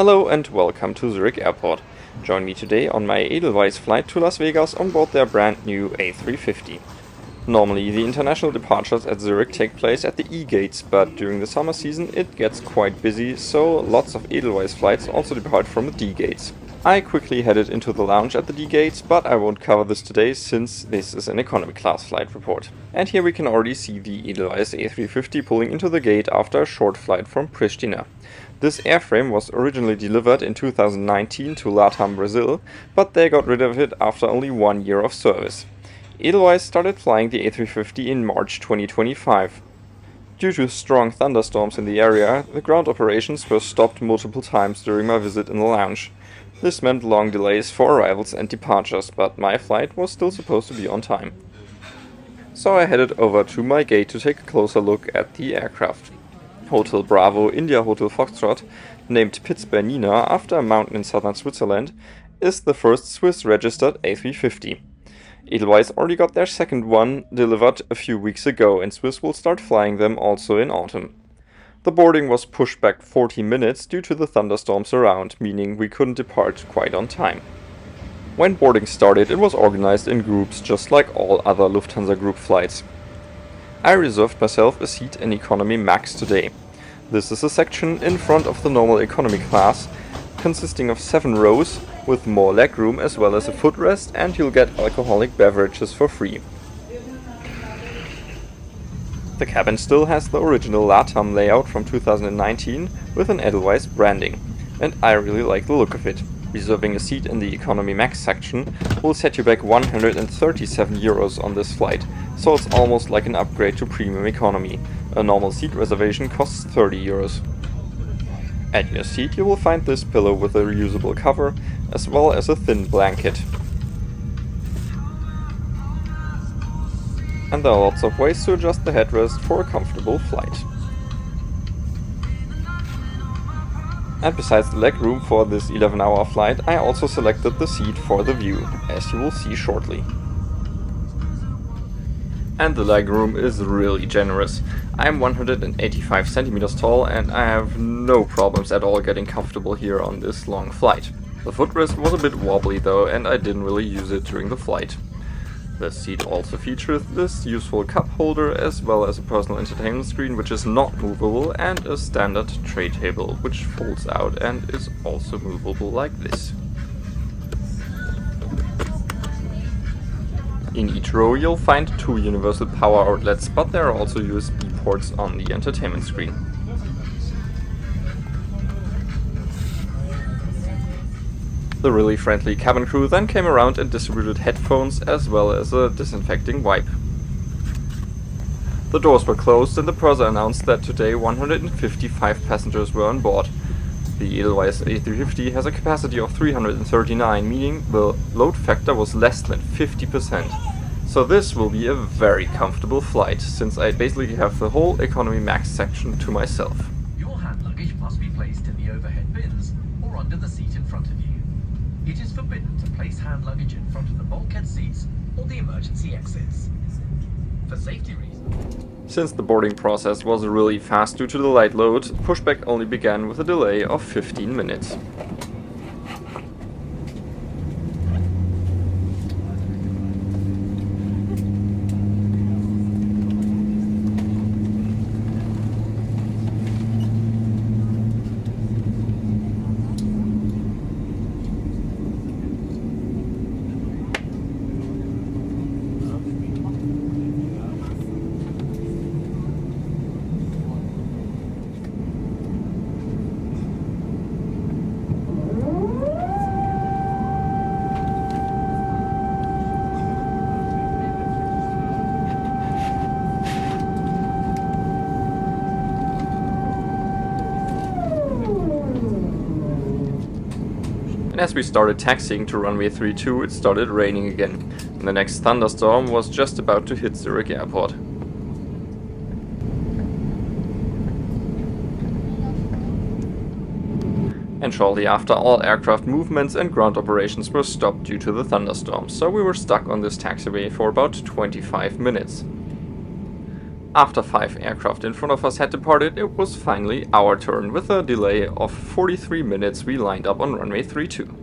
Hello and welcome to Zurich Airport. Join me today on my Edelweiss flight to Las Vegas on board their brand new A350. Normally the international departures at Zurich take place at the E gates, but during the summer season it gets quite busy, so lots of Edelweiss flights also depart from the D gates. I quickly headed into the lounge at the D gates, but I won't cover this today since this is an economy class flight report. And here we can already see the Edelweiss A350 pulling into the gate after a short flight from Pristina. This airframe was originally delivered in 2019 to LATAM Brazil, but they got rid of it after only 1 year of service. Edelweiss started flying the A350 in March 2025. Due to strong thunderstorms in the area, the ground operations were stopped multiple times during my visit in the lounge. This meant long delays for arrivals and departures, but my flight was still supposed to be on time. So I headed over to my gate to take a closer look at the aircraft. Hotel Bravo India Hotel Foxtrot, named Piz Bernina after a mountain in southern Switzerland, is the first Swiss-registered A350. Edelweiss already got their second one delivered a few weeks ago, and Swiss will start flying them also in autumn. The boarding was pushed back 40 minutes due to the thunderstorms around, meaning we couldn't depart quite on time. When boarding started, it was organized in groups just like all other Lufthansa Group flights. I reserved myself a seat in Economy Max today. This is a section in front of the normal economy class, consisting of 7 rows with more legroom as well as a footrest, and you'll get alcoholic beverages for free. The cabin still has the original LATAM layout from 2019 with an Edelweiss branding, and I really like the look of it. Reserving a seat in the Economy Max section will set you back 137 euros on this flight, so it's almost like an upgrade to Premium Economy. A normal seat reservation costs 30 euros. At your seat you will find this pillow with a reusable cover, as well as a thin blanket. And there are lots of ways to adjust the headrest for a comfortable flight. And besides the legroom for this 11-hour flight, I also selected the seat for the view, as you will see shortly. And the legroom is really generous. I am 185 centimeters tall and I have no problems at all getting comfortable here on this long flight. The footrest was a bit wobbly though, and I didn't really use it during the flight. The seat also features this useful cup holder as well as a personal entertainment screen which is not movable, and a standard tray table which folds out and is also movable like this. In each row you'll find 2 universal power outlets, but there are also USB ports on the entertainment screen. The really friendly cabin crew then came around and distributed headphones as well as a disinfecting wipe. The doors were closed and the purser announced that today 155 passengers were on board. The Edelweiss A350 has a capacity of 339, meaning the load factor was less than 50%. So this will be a very comfortable flight, since I basically have the whole Economy Max section to myself. Your hand luggage must be placed in the overhead bins or under the seat in front of you. It is forbidden to place hand luggage in front of the bulkhead seats or the emergency exits. For safety reasons. Since the boarding process was really fast due to the light load, pushback only began with a delay of 15 minutes. And as we started taxiing to runway 32, it started raining again, and the next thunderstorm was just about to hit Zurich Airport. And shortly after, all aircraft movements and ground operations were stopped due to the thunderstorm, so we were stuck on this taxiway for about 25 minutes. After 5 aircraft in front of us had departed, it was finally our turn. With a delay of 43 minutes, we lined up on runway 32.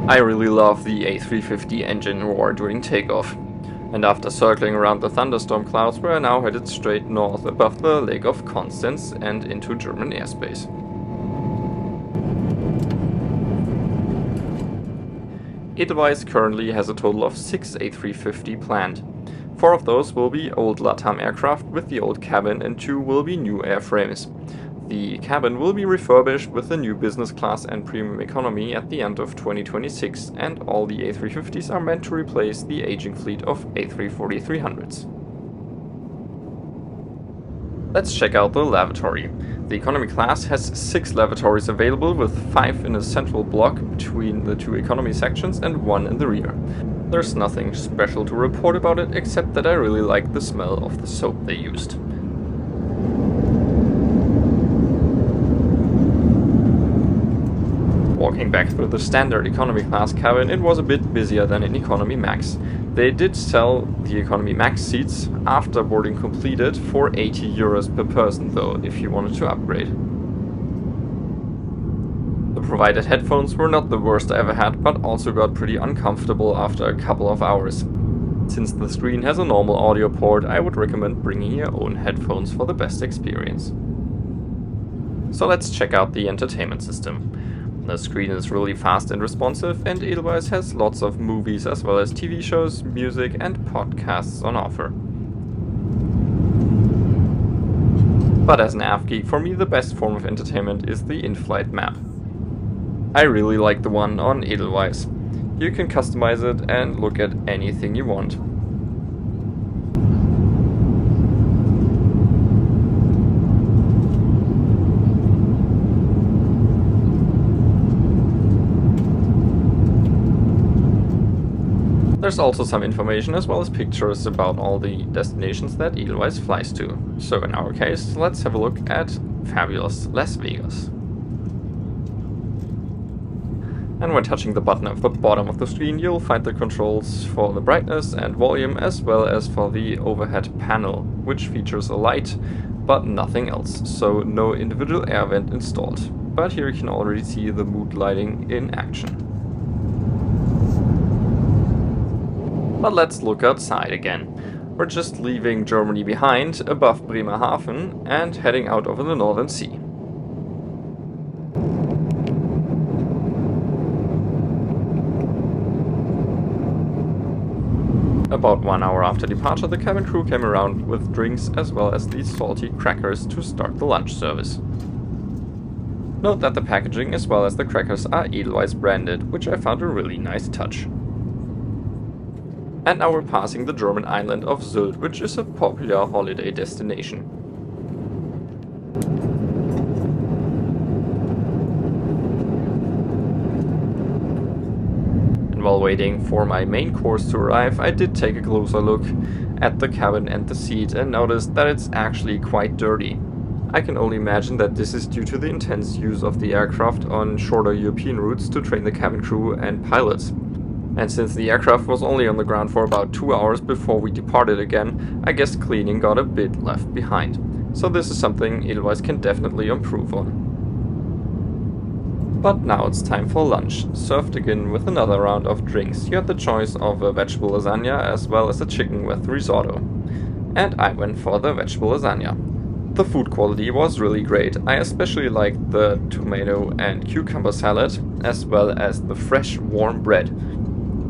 I really love the A350 engine roar during takeoff, and after circling around the thunderstorm clouds, we are now headed straight north above the Lake of Constance and into German airspace. Edelweiss currently has a total of 6 A350 planned. 4 of those will be old LATAM aircraft with the old cabin and 2 will be new airframes. The cabin will be refurbished with the new business class and premium economy at the end of 2026, and all the A350s are meant to replace the aging fleet of A340-300s. Let's check out the lavatory. The economy class has 6 lavatories available, with 5 in a central block between the 2 economy sections and 1 in the rear. There's nothing special to report about it, except that I really like the smell of the soap they used. Walking back through the standard economy class cabin, it was a bit busier than in economy max. They did sell the economy max seats after boarding completed for €80 per person though, if you wanted to upgrade. The provided headphones were not the worst I ever had, but also got pretty uncomfortable after a couple of hours. Since the screen has a normal audio port, I would recommend bringing your own headphones for the best experience. So let's check out the entertainment system. The screen is really fast and responsive, and Edelweiss has lots of movies as well as TV shows, music and podcasts on offer. But as an AV geek, for me the best form of entertainment is the in-flight map. I really like the one on Edelweiss. You can customize it and look at anything you want. There's also some information as well as pictures about all the destinations that Edelweiss flies to. So in our case, let's have a look at fabulous Las Vegas. And when touching the button at the bottom of the screen, you'll find the controls for the brightness and volume, as well as for the overhead panel, which features a light, but nothing else, so no individual air vent installed. But here you can already see the mood lighting in action. But let's look outside again. We're just leaving Germany behind, above Bremerhaven, and heading out over the Northern Sea. About 1 hour after departure, the cabin crew came around with drinks as well as these salty crackers to start the lunch service. Note that the packaging as well as the crackers are Edelweiss branded, which I found a really nice touch. And now we're passing the German island of Sylt, which is a popular holiday destination. And while waiting for my main course to arrive, I did take a closer look at the cabin and the seat and noticed that it's actually quite dirty. I can only imagine that this is due to the intense use of the aircraft on shorter European routes to train the cabin crew and pilots. And since the aircraft was only on the ground for about 2 hours before we departed again, I guess cleaning got a bit left behind. So this is something Edelweiss can definitely improve on. But now it's time for lunch, served again with another round of drinks. You had the choice of a vegetable lasagna as well as a chicken with risotto. And I went for the vegetable lasagna. The food quality was really great. I especially liked the tomato and cucumber salad, as well as the fresh warm bread.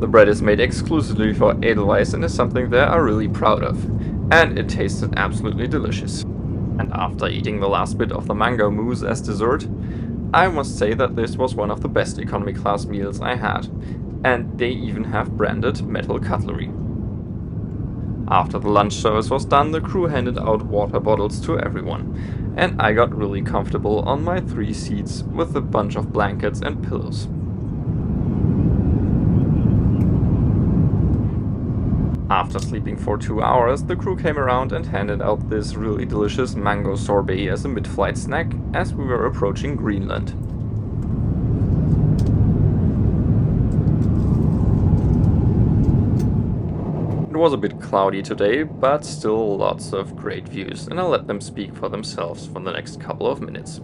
The bread is made exclusively for Edelweiss and is something they are really proud of. And it tasted absolutely delicious. And after eating the last bit of the mango mousse as dessert, I must say that this was one of the best economy class meals I had. And they even have branded metal cutlery. After the lunch service was done, the crew handed out water bottles to everyone, and I got really comfortable on my 3 seats with a bunch of blankets and pillows. After sleeping for 2 hours, the crew came around and handed out this really delicious mango sorbet as a mid-flight snack as we were approaching Greenland. It was a bit cloudy today, but still lots of great views, and I'll let them speak for themselves for the next couple of minutes.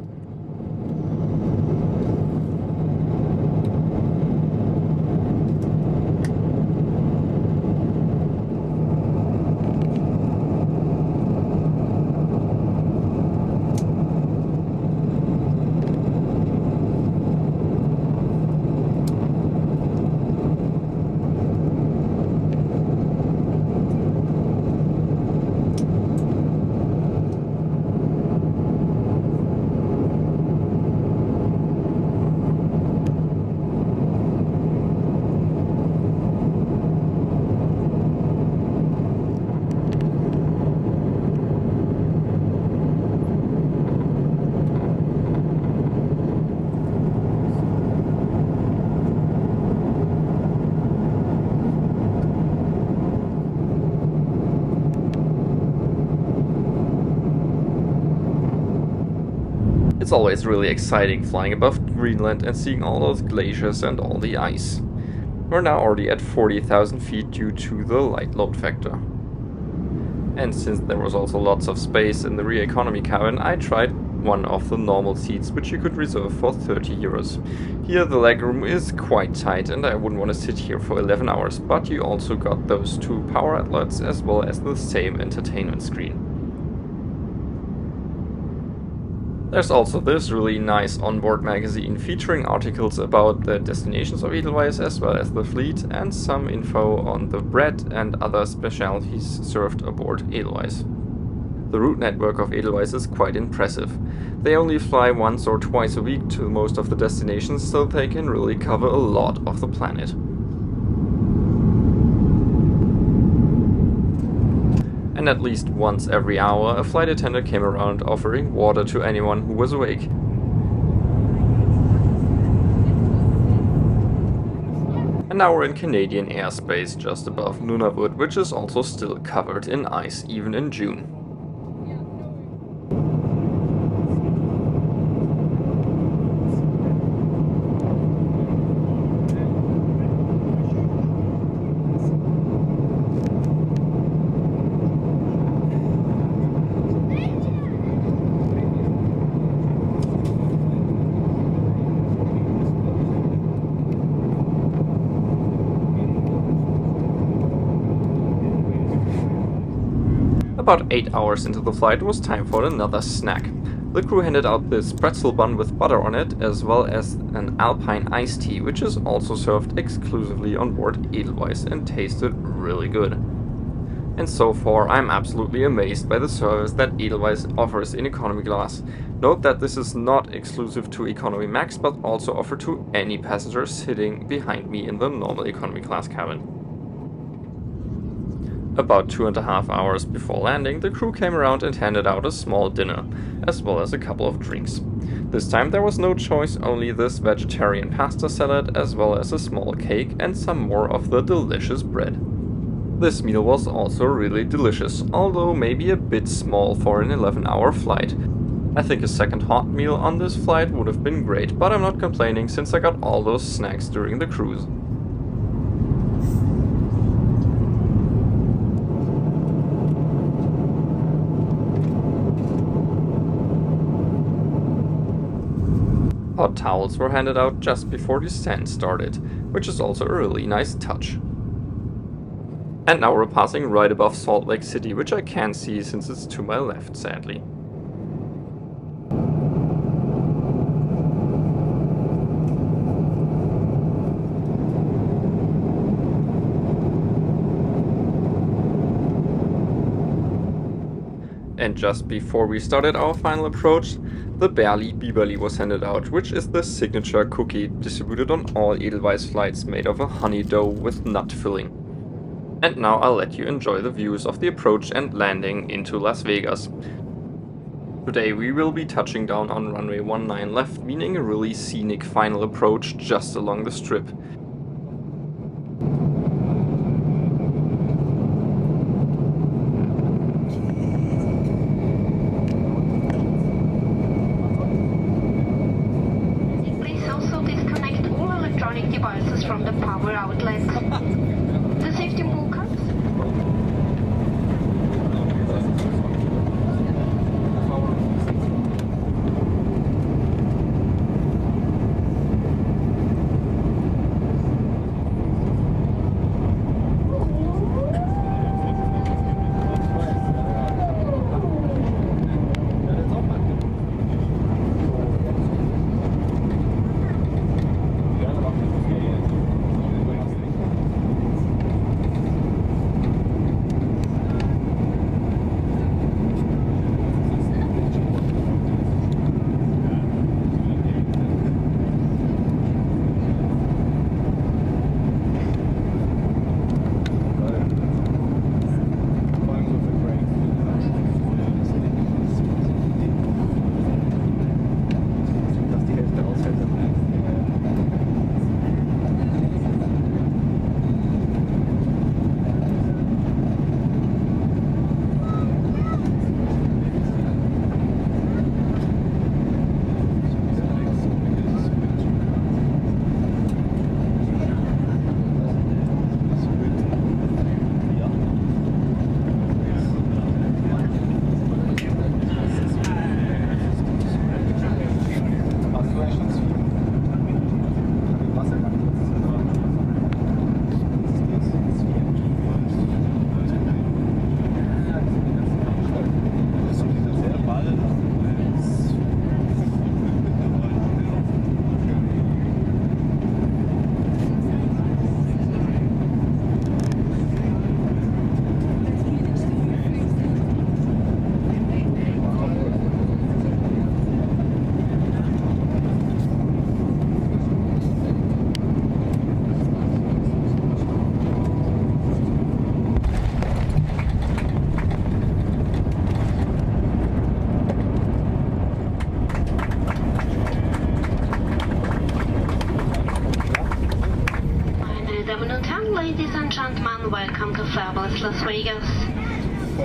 It's always really exciting flying above Greenland and seeing all those glaciers and all the ice. We're now already at 40,000 feet due to the light load factor. And since there was also lots of space in the rear economy cabin, I tried one of the normal seats which you could reserve for 30 euros. Here the legroom is quite tight and I wouldn't want to sit here for 11 hours, but you also got those 2 power outlets as well as the same entertainment screen. There's also this really nice onboard magazine featuring articles about the destinations of Edelweiss as well as the fleet and some info on the bread and other specialties served aboard Edelweiss. The route network of Edelweiss is quite impressive. They only fly once or twice a week to most of the destinations, so they can really cover a lot of the planet. And at least once every hour, a flight attendant came around offering water to anyone who was awake. And now we're in Canadian airspace just above Nunavut, which is also still covered in ice even in June. About 8 hours into the flight, it was time for another snack. The crew handed out this pretzel bun with butter on it, as well as an alpine iced tea, which is also served exclusively on board Edelweiss and tasted really good. And so far I'm absolutely amazed by the service that Edelweiss offers in economy class. Note that this is not exclusive to Economy Max, but also offered to any passenger sitting behind me in the normal economy class cabin. About 2.5 hours before landing, the crew came around and handed out a small dinner, as well as a couple of drinks. This time there was no choice, only this vegetarian pasta salad, as well as a small cake and some more of the delicious bread. This meal was also really delicious, although maybe a bit small for an 11-hour flight. I think a second hot meal on this flight would have been great, but I'm not complaining since I got all those snacks during the cruise. Hot towels were handed out just before descent started, which is also a really nice touch. And now we're passing right above Salt Lake City, which I can't see since it's to my left, sadly. And just before we started our final approach, the Barley Biberli was handed out, which is the signature cookie distributed on all Edelweiss flights made of a honey dough with nut filling. And now I'll let you enjoy the views of the approach and landing into Las Vegas. Today we will be touching down on runway 19 left, meaning a really scenic final approach just along the strip. Devices from the power outlet. The safety move comes. Ladies and gentlemen, welcome to Fabulous Las Vegas.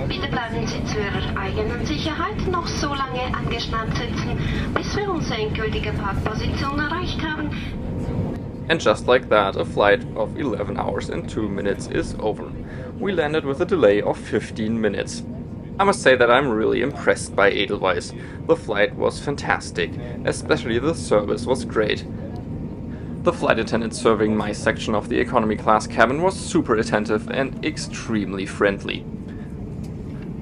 Bitte bleiben Sie zu Ihrer eigenen Sicherheit noch so lange angeschnallt sitzen, bis wir unsere endgültige Parkposition erreicht haben. And just like that, a flight of 11 hours and 2 minutes is over. We landed with a delay of 15 minutes. I must say that I'm really impressed by Edelweiss. The flight was fantastic, especially the service was great. The flight attendant serving my section of the economy class cabin was super attentive and extremely friendly.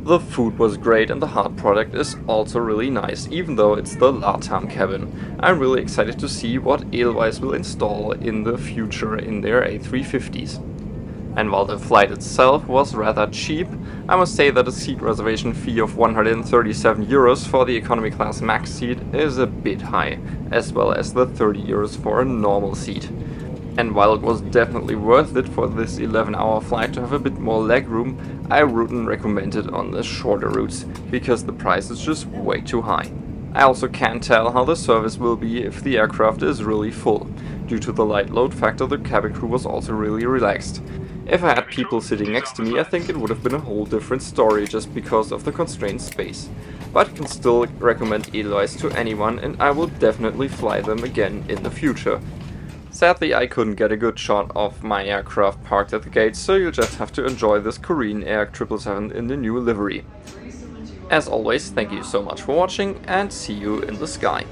The food was great and the hard product is also really nice, even though it's the LATAM cabin. I'm really excited to see what Edelweiss will install in the future in their A350s. And while the flight itself was rather cheap, I must say that a seat reservation fee of 137 euros for the economy class max seat is a bit high, as well as the 30 euros for a normal seat. And while it was definitely worth it for this 11-hour flight to have a bit more legroom, I wouldn't recommend it on the shorter routes, because the price is just way too high. I also can't tell how the service will be if the aircraft is really full. Due to the light load factor, the cabin crew was also really relaxed. If I had people sitting next to me, I think it would have been a whole different story just because of the constrained space. But I can still recommend Edelweiss to anyone, and I will definitely fly them again in the future. Sadly, I couldn't get a good shot of my aircraft parked at the gates, so you'll just have to enjoy this Korean Air 777 in the new livery. As always, thank you so much for watching, and see you in the sky.